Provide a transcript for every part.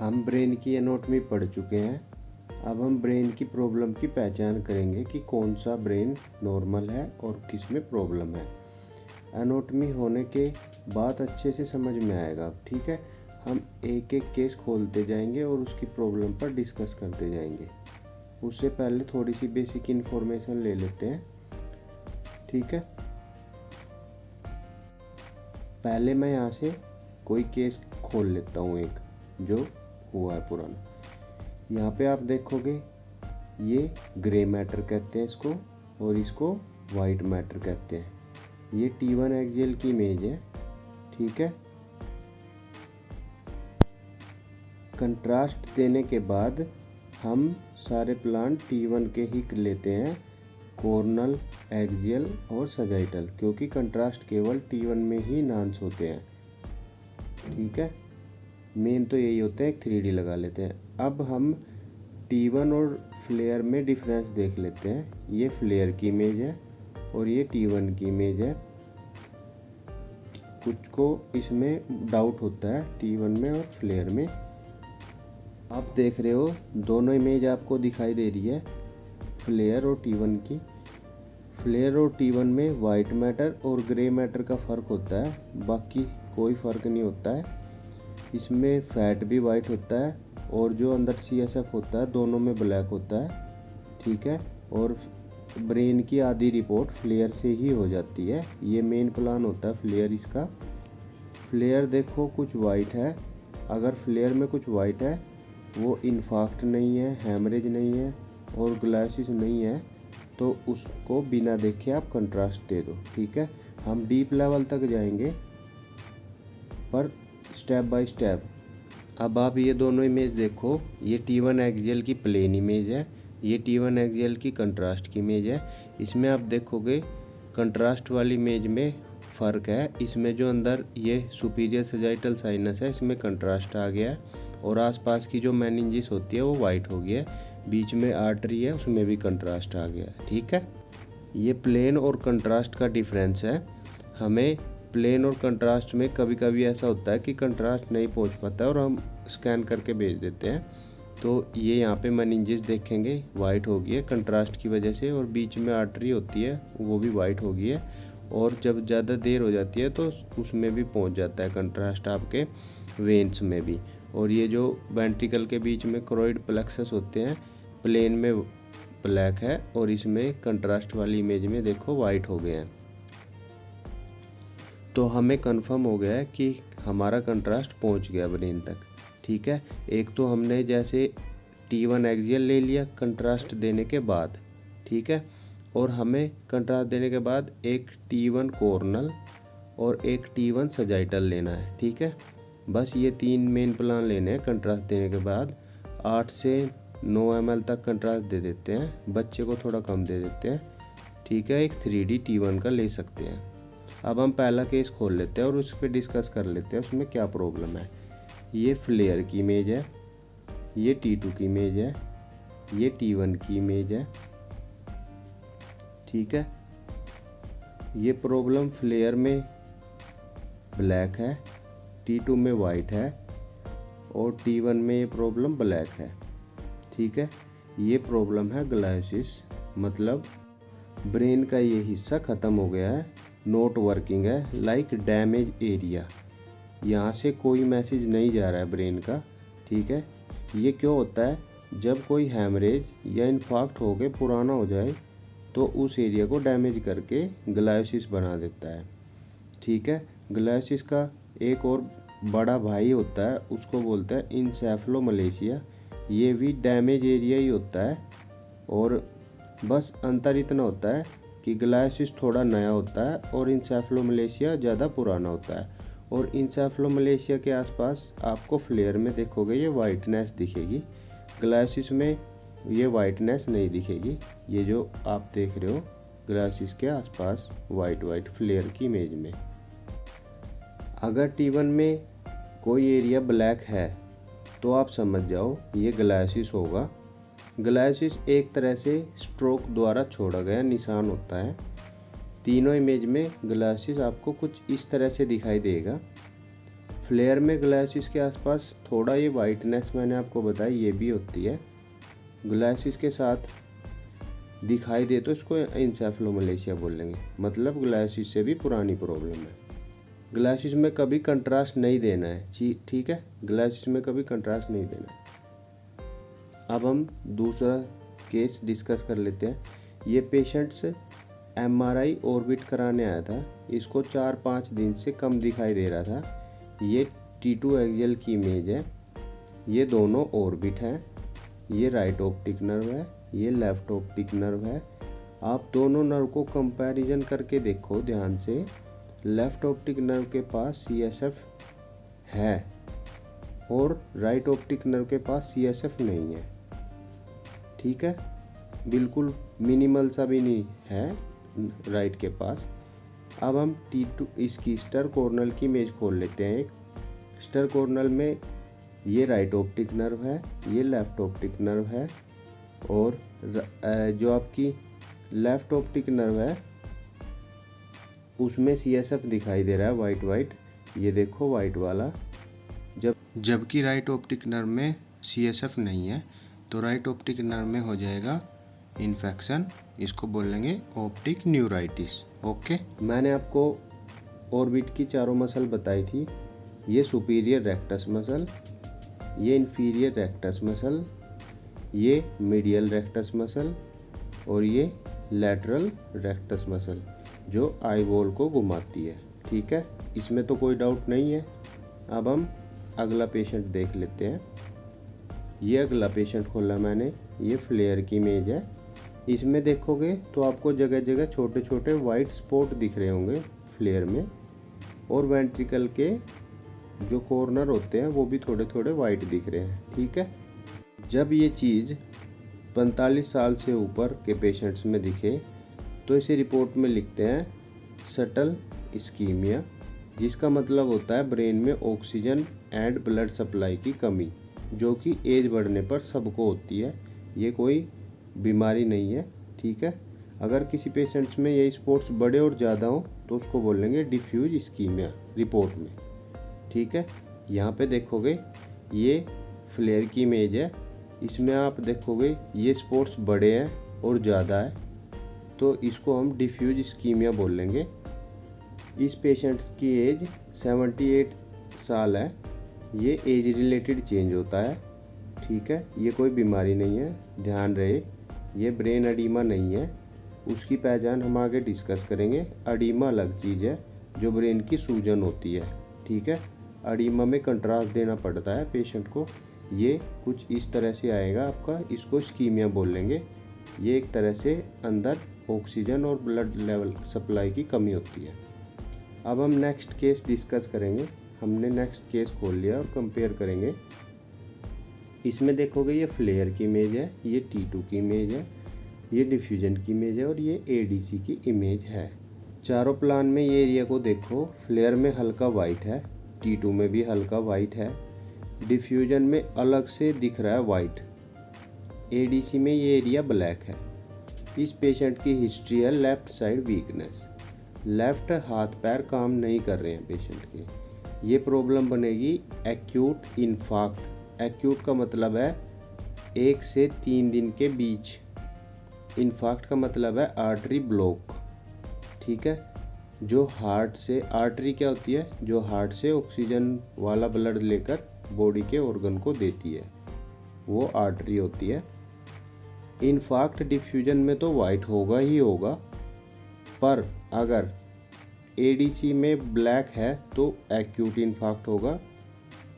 हम ब्रेन की एनाटॉमी पढ़ चुके हैं। अब हम ब्रेन की प्रॉब्लम की पहचान करेंगे कि कौन सा ब्रेन नॉर्मल है और किस में प्रॉब्लम है। एनाटॉमी होने के बाद अच्छे से समझ में आएगा। ठीक है, हम एक एक केस खोलते जाएंगे और उसकी प्रॉब्लम पर डिस्कस करते जाएंगे। उससे पहले थोड़ी सी बेसिक इन्फॉर्मेशन ले लेते हैं। ठीक है, पहले मैं यहाँ से कोई केस खोल लेता हूँ एक जो हुआ है पुराना। यहाँ पे आप देखोगे ये ग्रे मैटर कहते हैं इसको, और इसको वाइट मैटर कहते हैं। ये T1 एक्सियल की इमेज है। ठीक है, कंट्रास्ट देने के बाद हम सारे प्लांट T1 के ही लेते हैं, कॉर्नल, एक्सियल और सजाइटल, क्योंकि कंट्रास्ट केवल T1 में ही नान्स होते हैं। ठीक है, मेन तो यही होता है। एक 3D लगा लेते हैं। अब हम T1 और फ्लेयर में डिफरेंस देख लेते हैं। ये फ्लेयर की इमेज है और ये T1 की इमेज है। कुछ को इसमें डाउट होता है T1 में और फ्लेयर में। आप देख रहे हो दोनों इमेज आपको दिखाई दे रही है, फ्लेयर और T1 की। फ्लेयर और T1 में वाइट मैटर और ग्रे मैटर का फ़र्क होता है, बाकी कोई फ़र्क नहीं होता है। इसमें फैट भी वाइट होता है और जो अंदर CSF होता है दोनों में ब्लैक होता है। ठीक है, और ब्रेन की आधी रिपोर्ट फ्लेयर से ही हो जाती है। ये मेन प्लान होता है फ्लेयर इसका। फ्लेयर देखो कुछ वाइट है। अगर फ्लेयर में कुछ वाइट है, वो इन्फार्क्ट नहीं है, हैमरेज नहीं है और ग्लाइसिस नहीं है, तो उसको बिना देखे आप कंट्रास्ट दे दो। ठीक है, हम डीप लेवल तक जाएंगे पर स्टेप बाय स्टेप। अब आप ये दोनों इमेज देखो, ये T1 एक्सियल की प्लेन इमेज है, ये T1 एक्सियल की कंट्रास्ट की इमेज है। इसमें आप देखोगे कंट्रास्ट वाली इमेज में फ़र्क है। इसमें जो अंदर ये सुपीरियर सजाइटल साइनस है, इसमें कंट्रास्ट आ गया है और आसपास की जो मेनिंजिस होती है वो वाइट हो गया है। बीच में आर्टरी है, उसमें भी कंट्रास्ट आ गया है। ठीक है, ये प्लेन और कंट्रास्ट का डिफरेंस है। हमें प्लेन और कंट्रास्ट में कभी कभी ऐसा होता है कि कंट्रास्ट नहीं पहुंच पाता है और हम स्कैन करके भेज देते हैं। तो ये यहाँ पे मेनिंजिस देखेंगे वाइट हो गई है कंट्रास्ट की वजह से, और बीच में आर्टरी होती है वो भी वाइट हो गई है। और जब ज़्यादा देर हो जाती है तो उसमें भी पहुंच जाता है कंट्रास्ट, आपके वेन्स में भी। और ये जो वेंट्रिकल के बीच में करोइड प्लेक्सस होते हैं, प्लेन में ब्लैक है और इसमें कंट्रास्ट वाली इमेज में देखो वाइट हो गए हैं। तो हमें कंफर्म हो गया है कि हमारा कंट्रास्ट पहुंच गया ब्रेन तक। ठीक है, एक तो हमने जैसे T1 एक्सियल ले लिया कंट्रास्ट देने के बाद। ठीक है, और हमें कंट्रास्ट देने के बाद एक T1 कॉर्नल और एक T1 सजाइटल लेना है। ठीक है, बस ये 3 मेन प्लान लेने हैं। कंट्रास्ट देने के बाद 8 से 9 ml तक कंट्रास्ट दे देते हैं, बच्चे को थोड़ा कम दे देते हैं। ठीक है, एक 3D T1 का ले सकते हैं। अब हम पहला केस खोल लेते हैं और उस पर डिस्कस कर लेते हैं उसमें क्या प्रॉब्लम है। ये फ्लेयर की इमेज है, ये T2 की इमेज है, ये T1 की इमेज है। ठीक है, ये प्रॉब्लम फ्लेयर में ब्लैक है, T2 में वाइट है और T1 में ये प्रॉब्लम ब्लैक है। ठीक है, ये प्रॉब्लम है ग्लाइसिस, मतलब ब्रेन का ये हिस्सा ख़त्म हो गया है, नॉट वर्किंग है, लाइक डैमेज एरिया। यहाँ से कोई मैसेज नहीं जा रहा है ब्रेन का। ठीक है, ये क्यों होता है? जब कोई हैमरेज या इन्फार्क्ट हो के पुराना हो जाए तो उस एरिया को डैमेज करके ग्लाइसिस बना देता है। ठीक है, ग्लाइसिस का एक और बड़ा भाई होता है, उसको बोलते हैं इंसेफ्लोमलेशिया। ये भी डैमेज एरिया ही होता है, और बस अंतर इतना होता है कि ग्लाइसिस थोड़ा नया होता है और इंसेफ्लोमलेशिया ज़्यादा पुराना होता है। और इंसेफ्लोमलेशिया के आसपास आपको फ्लेयर में देखोगे ये वाइटनेस दिखेगी, ग्लाइसिस में ये वाइटनेस नहीं दिखेगी। ये जो आप देख रहे हो ग्लाइसिस के आसपास वाइट फ्लेयर की इमेज में। अगर T1 में कोई एरिया ब्लैक है तो आप समझ जाओ ये ग्लाइसिस होगा। ग्लाइसिस एक तरह से स्ट्रोक द्वारा छोड़ा गया निशान होता है। तीनों इमेज में ग्लाइसिस आपको कुछ इस तरह से दिखाई देगा। फ्लेयर में ग्लासेस के आसपास थोड़ा ये वाइटनेस मैंने आपको बताया ये भी होती है। ग्लासेस के साथ दिखाई दे तो इसको एन्सेफलोमलेशिया बोलेंगे, मतलब ग्लासेस से भी पुरानी प्रॉब्लम है। ग्लासेस में कभी कंट्रास्ट नहीं देना है, ठीक है, ग्लासेस में कभी कंट्रास्ट नहीं देना है। अब हम दूसरा केस डिस्कस कर लेते हैं। ये पेशेंट्स MRI ऑर्बिट कराने आया था, इसको 4-5 दिन से कम दिखाई दे रहा था। ये T2 एक्सियल की इमेज है, ये दोनों ऑर्बिट हैं, ये राइट ऑप्टिक नर्व है, ये लेफ्ट ऑप्टिक नर्व है। आप दोनों नर्व को कंपैरिजन करके देखो ध्यान से। लेफ्ट ऑप्टिक नर्व के पास CSF है और राइट ऑप्टिक नर्व के पास CSF नहीं है, ठीक है, बिल्कुल मिनिमल सा भी नहीं है राइट के पास। अब हम T2 इसकी स्टर कॉर्नल की इमेज खोल लेते हैं। एक स्टर कॉर्नल में ये राइट ऑप्टिक नर्व है, ये लेफ्ट ऑप्टिक नर्व है, और जो आपकी लेफ्ट ऑप्टिक नर्व है उसमें CSF दिखाई दे रहा है वाइट, ये देखो वाइट वाला। जबकि राइट ऑप्टिक नर्व में CSF नहीं है, तो राइट ऑप्टिक नर्व में हो जाएगा इन्फेक्शन, इसको बोलेंगे ऑप्टिक न्यूराइटिस। ओके, मैंने आपको ऑर्बिट की चारों मसल बताई थी। ये सुपीरियर रेक्टस मसल, ये इंफीरियर रेक्टस मसल, ये मीडियल रेक्टस मसल और ये लैटरल रेक्टस मसल जो आई बॉल को घुमाती है, ठीक है, इसमें तो कोई डाउट नहीं है। अब हम अगला पेशेंट देख लेते हैं। ये अगला पेशेंट खोला मैंने, ये फ्लेयर की इमेज है। इसमें देखोगे तो आपको जगह जगह छोटे छोटे वाइट स्पॉट दिख रहे होंगे फ्लेयर में, और वेंट्रिकल के जो कॉर्नर होते हैं वो भी थोड़े थोड़े वाइट दिख रहे हैं, ठीक है। जब ये चीज़ 45 साल से ऊपर के पेशेंट्स में दिखे तो इसे रिपोर्ट में लिखते हैं सटल इस्कीमिया, जिसका मतलब होता है ब्रेन में ऑक्सीजन एंड ब्लड सप्लाई की कमी, जो कि एज बढ़ने पर सबको होती है, ये कोई बीमारी नहीं है, ठीक है। अगर किसी पेशेंट्स में ये स्पॉट्स बड़े और ज़्यादा हो तो उसको बोलेंगे डिफ्यूज इस्कीमिया रिपोर्ट में, ठीक है। यहाँ पे देखोगे ये फ्लेयर की इमेज है, इसमें आप देखोगे ये स्पॉट्स बड़े हैं और ज़्यादा है, तो इसको हम डिफ्यूज इस्कीमिया बोलेंगे। इस पेशेंट्स की एज 78 साल है, ये एज रिलेटेड चेंज होता है, ठीक है, ये कोई बीमारी नहीं है, ध्यान रहे, ये ब्रेन एडीमा नहीं है। उसकी पहचान हम आगे डिस्कस करेंगे। एडीमा अलग चीज़ है जो ब्रेन की सूजन होती है, ठीक है। एडीमा में कंट्रास्ट देना पड़ता है पेशेंट को। ये कुछ इस तरह से आएगा आपका, इसको इस्कीमिया बोलेंगे। ये एक तरह से अंदर ऑक्सीजन और ब्लड लेवल सप्लाई की कमी होती है। अब हम नेक्स्ट केस डिस्कस करेंगे। हमने नेक्स्ट केस खोल लिया और कंपेयर करेंगे। इसमें देखोगे ये फ्लेयर की इमेज है, ये T2 की इमेज है, ये डिफ्यूजन की इमेज है और ये ADC की इमेज है। चारों प्लान में ये एरिया को देखो, फ्लेयर में हल्का वाइट है, T2 में भी हल्का वाइट है, डिफ्यूजन में अलग से दिख रहा है वाइट, ADC में ये एरिया ब्लैक है। इस पेशेंट की हिस्ट्री है लेफ्ट साइड वीकनेस, लेफ्ट हाथ पैर काम नहीं कर रहे हैं पेशेंट के। ये प्रॉब्लम बनेगी एक्यूट इन्फार्क्ट। एक्यूट का मतलब है 1 से 3 दिन के बीच, इन्फार्क्ट का मतलब है आर्टरी ब्लॉक, ठीक है। जो हार्ट से, आर्टरी क्या होती है, जो हार्ट से ऑक्सीजन वाला ब्लड लेकर बॉडी के ऑर्गन को देती है, वो आर्टरी होती है। इन्फार्क्ट डिफ्यूजन में तो वाइट होगा ही होगा, पर अगर ADC में ब्लैक है तो एक्यूट इन्फार्क्ट होगा,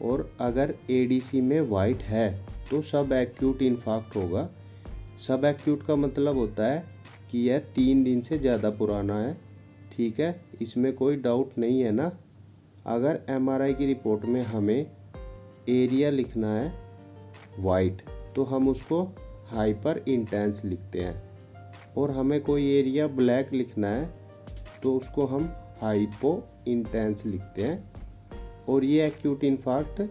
और अगर ADC में वाइट है तो सब एक्यूट इन्फार्क्ट होगा। सब एक्यूट का मतलब होता है कि यह 3 दिन से ज़्यादा पुराना है, ठीक है, इसमें कोई डाउट नहीं है ना। अगर MRI की रिपोर्ट में हमें एरिया लिखना है वाइट तो हम उसको हाइपर इंटेंस लिखते हैं, और हमें कोई एरिया ब्लैक लिखना है तो उसको हम हाइपो इंटेंस लिखते हैं। और ये एक्यूट इन्फार्क्ट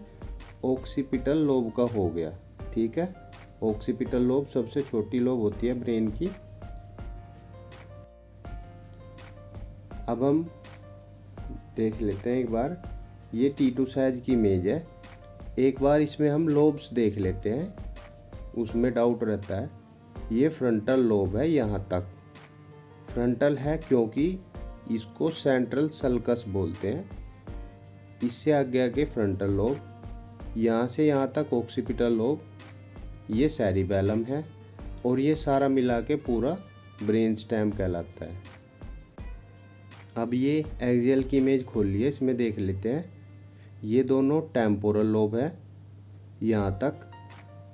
ऑक्सीपिटल लोब का हो गया, ठीक है। ऑक्सीपिटल लोब सबसे छोटी लोब होती है ब्रेन की। अब हम देख लेते हैं एक बार ये T2 साइज की इमेज है। एक बार इसमें हम लोब्स देख लेते हैं, उसमें डाउट रहता है। ये फ्रंटल लोब है, यहाँ तक फ्रंटल है क्योंकि इसको सेंट्रल सल्कस बोलते हैं। इससे आगे फ्रंटल लोब, यहाँ से यहाँ तक ऑक्सीपिटल लोब, ये सेरिबेलम है और ये सारा मिला के पूरा ब्रेन स्टेम कहलाता है। अब ये एक्सियल की इमेज खोल लिए, इसमें देख लेते हैं। ये दोनों टेम्पोरल लोब है, यहाँ तक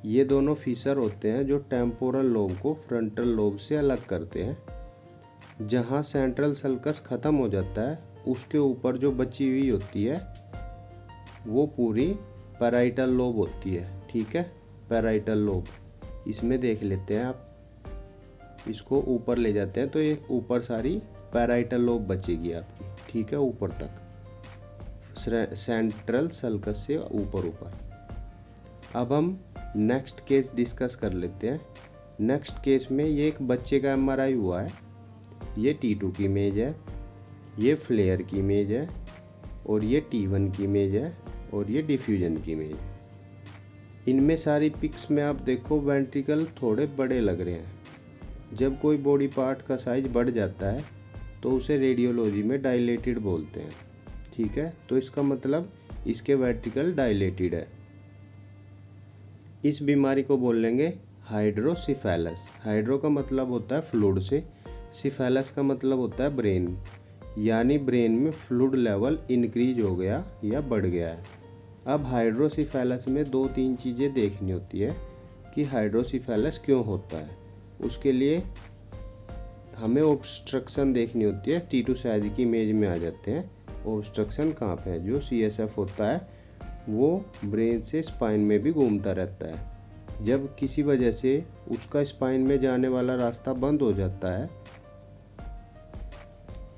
ये दोनों फीचर होते हैं जो टेम्पोरल लोब को फ्रंटल लोब से अलग करते हैं। जहाँ सेंट्रल सल्कस ख़त्म हो जाता है उसके ऊपर जो बची हुई होती है वो पूरी पैराइटल लोब होती है। ठीक है, पैराइटल लोब इसमें देख लेते हैं। आप इसको ऊपर ले जाते हैं तो ये ऊपर सारी पैराइटल लोब बचेगी आपकी। ठीक है, ऊपर तक सेंट्रल सल्कस से ऊपर। अब हम नेक्स्ट केस डिस्कस कर लेते हैं। नेक्स्ट केस में ये एक बच्चे का MRI हुआ है। ये T2 की इमेज है, ये फ्लेयर की इमेज है और ये T1 की इमेज है और ये डिफ्यूजन की इमेज है। इनमें सारी पिक्स में आप देखो वेंट्रिकल थोड़े बड़े लग रहे हैं। जब कोई बॉडी पार्ट का साइज बढ़ जाता है तो उसे रेडियोलॉजी में डायलेटेड बोलते हैं। ठीक है, तो इसका मतलब इसके वेंट्रिकल डायलेटेड है। इस बीमारी को बोल लेंगे हाइड्रोसिफेलस। हाइड्रो का मतलब होता है फ्लूइड से, सिफेलस का मतलब होता है ब्रेन, यानी ब्रेन में फ्लूइड लेवल इंक्रीज हो गया या बढ़ गया है। अब हाइड्रोसिफेलस में 2-3 चीज़ें देखनी होती है कि हाइड्रोसिफेलस क्यों होता है। उसके लिए हमें ऑब्स्ट्रक्शन देखनी होती है। T2 साइज की इमेज में आ जाते हैं। ऑब्स्ट्रक्शन कहाँ पे है? जो CSF होता है वो ब्रेन से स्पाइन में भी घूमता रहता है। जब किसी वजह से उसका स्पाइन में जाने वाला रास्ता बंद हो जाता है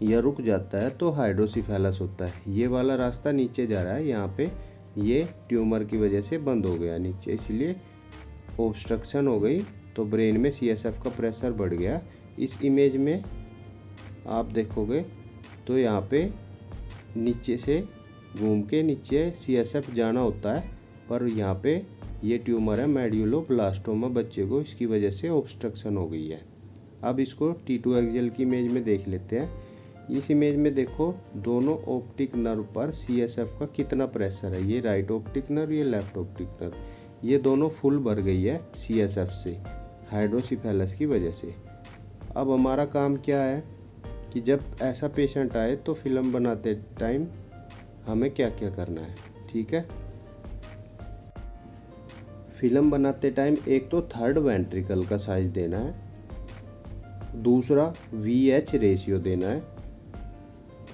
या रुक जाता है तो हाइड्रोसिफेलस होता है। ये वाला रास्ता नीचे जा रहा है, यहाँ पे ये ट्यूमर की वजह से बंद हो गया नीचे, इसलिए ऑब्स्ट्रक्शन हो गई तो ब्रेन में CSF का प्रेशर बढ़ गया। इस इमेज में आप देखोगे तो यहाँ पे नीचे से घूम के नीचे CSF जाना होता है, पर यहाँ पे ये ट्यूमर है मेड्यूलोब्लास्टोमा बच्चे को, इसकी वजह से ऑब्स्ट्रक्शन हो गई है। अब इसको T2 एक्सियल की इमेज में देख लेते हैं। इस इमेज में देखो दोनों ऑप्टिक नर्व पर CSF का कितना प्रेशर है। ये राइट ऑप्टिक नर्व, ये लेफ्ट ऑप्टिक नर्व, ये दोनों फुल भर गई है CSF से हाइड्रोसिफेलस की वजह से। अब हमारा काम क्या है कि जब ऐसा पेशेंट आए तो फिल्म बनाते टाइम हमें क्या क्या करना है। ठीक है, फिल्म बनाते टाइम एक तो थर्ड वेंट्रिकल का साइज देना है, दूसरा VH रेशियो देना है।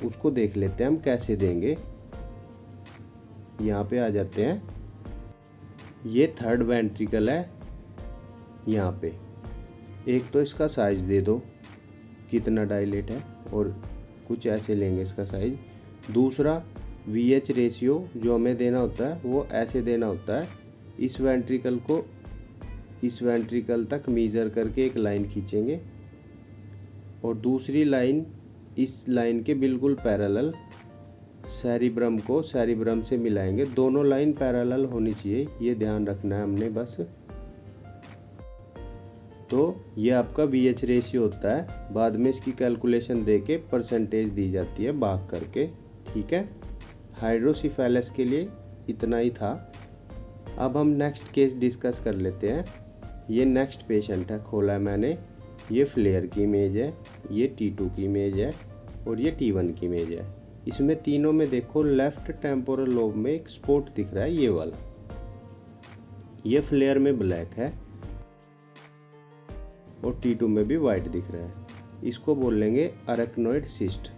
उसको देख लेते हैं हम कैसे देंगे। यहाँ पे आ जाते हैं। ये थर्ड वेंट्रिकल है, यहाँ पे एक तो इसका साइज दे दो कितना डायलेट है, और कुछ ऐसे लेंगे इसका साइज। दूसरा VH रेशियो जो हमें देना होता है वो ऐसे देना होता है। इस वेंट्रिकल को इस वेंट्रिकल तक मेजर करके एक लाइन खींचेंगे और दूसरी लाइन इस लाइन के बिल्कुल पैरेलल सेरिब्रम को सेरिब्रम से मिलाएंगे। दोनों लाइन पैरेलल होनी चाहिए, ये ध्यान रखना है हमने बस। तो ये आपका VH रेशियो होता है। बाद में इसकी कैलकुलेशन देके परसेंटेज दी जाती है भाग करके। ठीक है, हाइड्रोसिफेलस के लिए इतना ही था। अब हम नेक्स्ट केस डिस्कस कर लेते हैं। ये नेक्स्ट पेशेंट है, खोला है मैंने। ये फ्लेयर की इमेज है, ये T2 की इमेज है और ये T1 की इमेज है। इसमें तीनों में देखो लेफ्ट टेम्पोरल लोब में एक स्पॉट दिख रहा है, ये वाला। ये फ्लेयर में ब्लैक है और T2 में भी वाइट दिख रहा है। इसको बोल लेंगे अरेक्नोइड सिस्ट।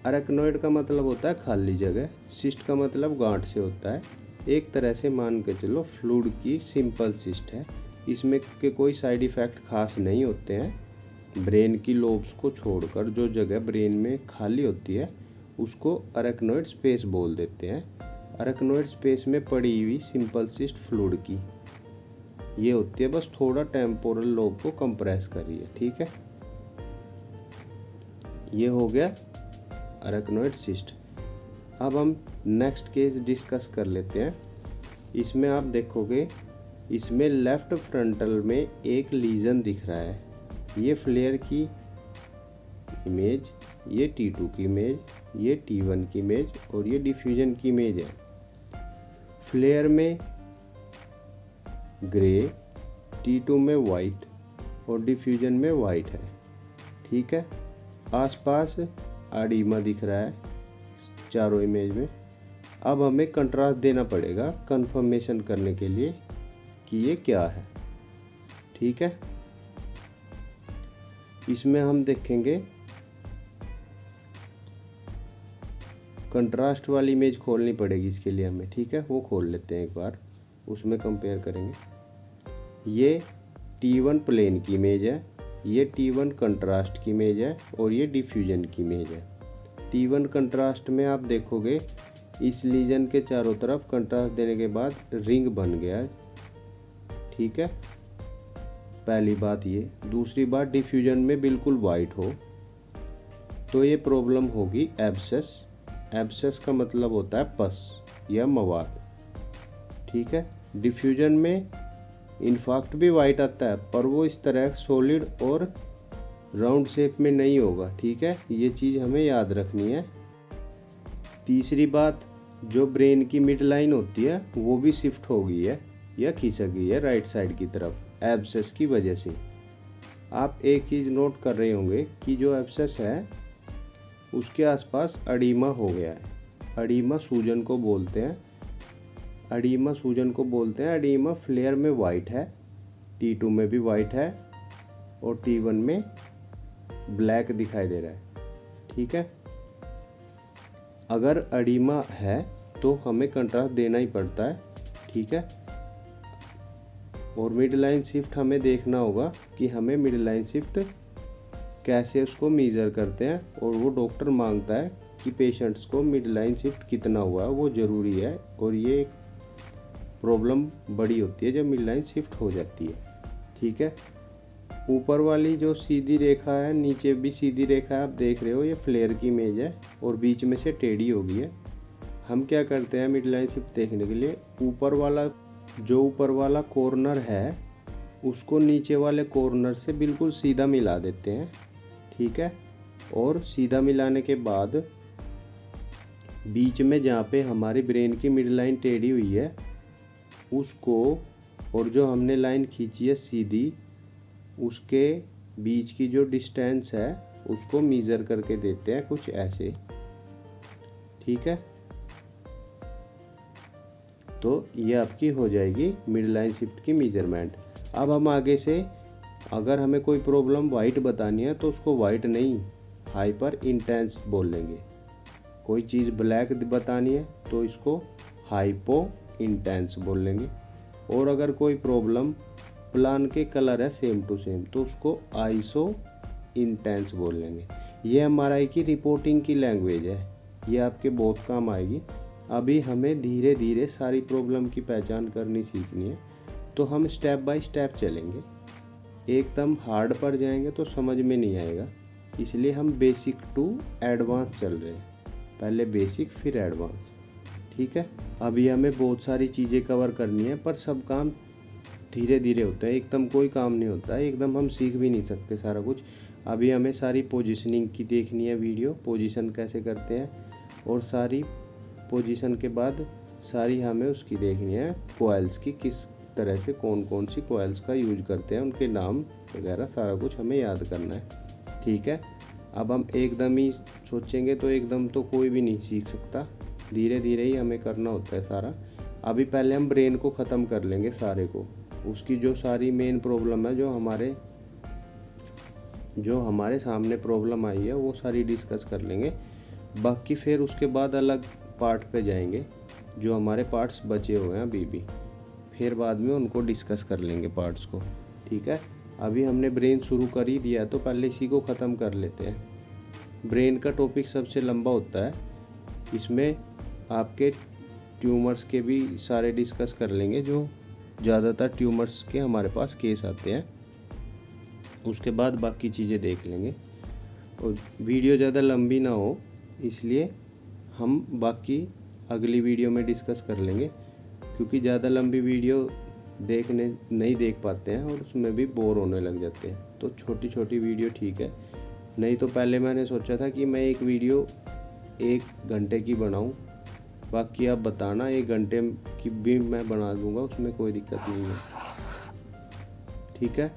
अरेक्नोइड का मतलब होता है खाली जगह, सिस्ट का मतलब गांठ से होता है। एक तरह से मान के चलो फ्लूइड की सिंपल सिस्ट है। इसमें के कोई साइड इफ़ेक्ट खास नहीं होते हैं। ब्रेन की लोब्स को छोड़कर जो जगह ब्रेन में खाली होती है उसको अरेक्नोइड स्पेस बोल देते हैं। अरेक्नोइड स्पेस में पड़ी हुई सिंपल सिस्ट फ्लूइड की ये होती है, बस थोड़ा टेम्पोरल लोब को कंप्रेस कर रही है। ठीक है, ये हो गया अरेक्नोइड सिस्ट। अब हम नेक्स्ट केस डिस्कस कर लेते हैं। इसमें आप देखोगे इसमें लेफ़्ट फ्रंटल में एक लीजन दिख रहा है। ये फ्लेयर की इमेज, ये T2 की इमेज, ये T1 की इमेज और ये डिफ्यूजन की इमेज है। फ्लेयर में ग्रे, T2 में वाइट और डिफ्यूजन में वाइट है। ठीक है, आसपास एडिमा दिख रहा है चारों इमेज में। अब हमें कंट्रास्ट देना पड़ेगा कंफर्मेशन करने के लिए कि ये क्या है। ठीक है, इसमें हम देखेंगे कंट्रास्ट वाली इमेज खोलनी पड़ेगी इसके लिए हमें। ठीक है, वो खोल लेते हैं एक बार, उसमें कंपेयर करेंगे। ये T1 प्लेन की इमेज है, ये T1 कंट्रास्ट की इमेज है और ये डिफ्यूजन की इमेज है। T1 कंट्रास्ट में आप देखोगे इस लीजन के चारों तरफ कंट्रास्ट देने के बाद रिंग बन गया है। ठीक है, पहली बात ये। दूसरी बात, डिफ्यूजन में बिल्कुल वाइट हो तो ये प्रॉब्लम होगी एब्सेस। एब्सेस का मतलब होता है पस या मवाद। ठीक है, डिफ्यूजन में इनफैक्ट भी वाइट आता है पर वो इस तरह सॉलिड और राउंड शेप में नहीं होगा। ठीक है, ये चीज़ हमें याद रखनी है। तीसरी बात, जो ब्रेन की मिड लाइन होती है वो भी शिफ्ट हो गई है या खिसक गई है राइट साइड की तरफ एब्सेस की वजह से। आप एक चीज़ नोट कर रहे होंगे कि जो एब्सेस है उसके आसपास एडिमा हो गया है। एडिमा सूजन को बोलते हैं, एडिमा सूजन को बोलते हैं। एडिमा फ्लेयर में वाइट है, T2 में भी वाइट है और T1 में ब्लैक दिखाई दे रहा है। ठीक है, अगर एडिमा है तो हमें कंट्रास्ट देना ही पड़ता है। ठीक है, और मिड लाइन शिफ्ट हमें देखना होगा कि हमें मिड लाइन शिफ्ट कैसे उसको मेज़र करते हैं, और वो डॉक्टर मांगता है कि पेशेंट्स को मिड लाइन शिफ्ट कितना हुआ है, वो ज़रूरी है। और ये एक प्रॉब्लम बड़ी होती है जब मिड लाइन शिफ्ट हो जाती है। ठीक है, ऊपर वाली जो सीधी रेखा है, नीचे भी सीधी रेखा है, आप देख रहे हो ये फ्लेयर की इमेज है और बीच में से टेढ़ी हो गई है। हम क्या करते हैं मिड लाइन शिफ्ट देखने के लिए, ऊपर वाला कॉर्नर है उसको नीचे वाले कॉर्नर से बिल्कुल सीधा मिला देते हैं। ठीक है, और सीधा मिलाने के बाद बीच में जहाँ पे हमारी ब्रेन की मिड लाइन टेढ़ी हुई है उसको, और जो हमने लाइन खींची है सीधी, उसके बीच की जो डिस्टेंस है उसको मेज़र करके देते हैं कुछ ऐसे। ठीक है, तो ये आपकी हो जाएगी मिड लाइन शिफ्ट की मेजरमेंट। अब हम आगे से अगर हमें कोई प्रॉब्लम वाइट बतानी है तो उसको वाइट नहीं, हाइपर इंटेंस बोल लेंगे। कोई चीज़ ब्लैक बतानी है तो इसको हाइपो इंटेंस बोल लेंगे। और अगर कोई प्रॉब्लम प्लान के कलर है सेम टू सेम तो उसको आइसो इंटेंस बोल लेंगे। ये MRI की रिपोर्टिंग की लैंग्वेज है, ये आपके बहुत काम आएगी। अभी हमें धीरे धीरे सारी प्रॉब्लम की पहचान करनी सीखनी है, तो हम स्टेप बाय स्टेप चलेंगे। एकदम हार्ड पर जाएंगे तो समझ में नहीं आएगा, इसलिए हम बेसिक टू एडवांस चल रहे हैं, पहले बेसिक फिर एडवांस। ठीक है, अभी हमें बहुत सारी चीज़ें कवर करनी है पर सब काम धीरे धीरे होता है, एकदम कोई काम नहीं होता है, एकदम हम सीख भी नहीं सकते सारा कुछ। अभी हमें सारी पोजीशनिंग की देखनी है वीडियो, पोजीशन कैसे करते हैं, और सारी पोजीशन के बाद सारी हमें उसकी देखनी है कोयल्स की, किस तरह से कौन कौन सी कोयल्स का यूज करते हैं, उनके नाम वगैरह सारा कुछ हमें याद करना है। ठीक है, अब हम एकदम ही सोचेंगे तो एकदम तो कोई भी नहीं सीख सकता, धीरे धीरे ही हमें करना होता है सारा। अभी पहले हम ब्रेन को ख़त्म कर लेंगे सारे को, उसकी जो सारी मेन प्रॉब्लम है, जो हमारे सामने प्रॉब्लम आई है वो सारी डिस्कस कर लेंगे। बाकी फिर उसके बाद अलग पार्ट पे जाएंगे, जो हमारे पार्ट्स बचे हुए हैं अभी भी, फिर बाद में उनको डिस्कस कर लेंगे पार्ट्स को। ठीक है, अभी हमने ब्रेन शुरू कर ही दिया तो पहले इसी को ख़त्म कर लेते हैं। ब्रेन का टॉपिक सबसे लंबा होता है, इसमें आपके ट्यूमर्स के भी सारे डिस्कस कर लेंगे, जो ज़्यादातर ट्यूमर्स के हमारे पास केस आते हैं, उसके बाद बाकी चीज़ें देख लेंगे। और वीडियो ज़्यादा लंबी ना हो इसलिए हम बाकी अगली वीडियो में डिस्कस कर लेंगे, क्योंकि ज़्यादा लंबी वीडियो नहीं देख पाते हैं और उसमें भी बोर होने लग जाते हैं। तो छोटी छोटी वीडियो ठीक है, नहीं तो पहले मैंने सोचा था कि मैं एक वीडियो 1 घंटे की बनाऊं। बाकी आप बताना, 1 घंटे की भी मैं बना दूंगा, उसमें कोई दिक्कत नहीं है। ठीक है।